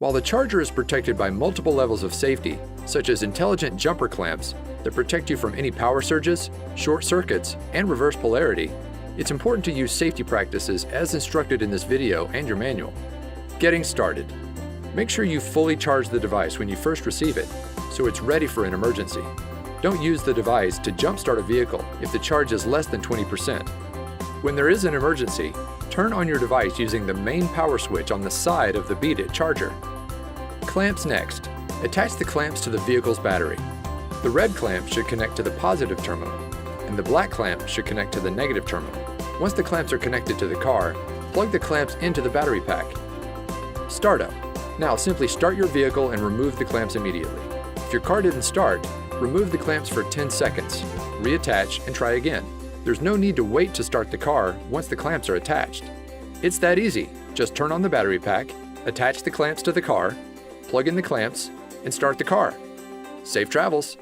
While the charger is protected by multiple levels of safety, such as intelligent jumper clamps that protect you from any power surges, short circuits, and reverse polarity, it's important to use safety practices as instructed in this video and your manual. Getting started. Make sure you fully charge the device when you first receive it, so it's ready for an emergency. Don't use the device to jumpstart a vehicle if the charge is less than 20%. When there is an emergency, turn on your device using the main power switch on the side of the Beatit charger. Clamps next. Attach the clamps to the vehicle's battery. The red clamp should connect to the positive terminal, and the black clamp should connect to the negative terminal. Once the clamps are connected to the car, plug the clamps into the battery pack. Startup. Now simply start your vehicle and remove the clamps immediately. If your car didn't start, remove the clamps for 10 seconds, reattach, and try again. There's no need to wait to start the car once the clamps are attached. It's that easy. Just turn on the battery pack, attach the clamps to the car, plug in the clamps, and start the car. Safe travels!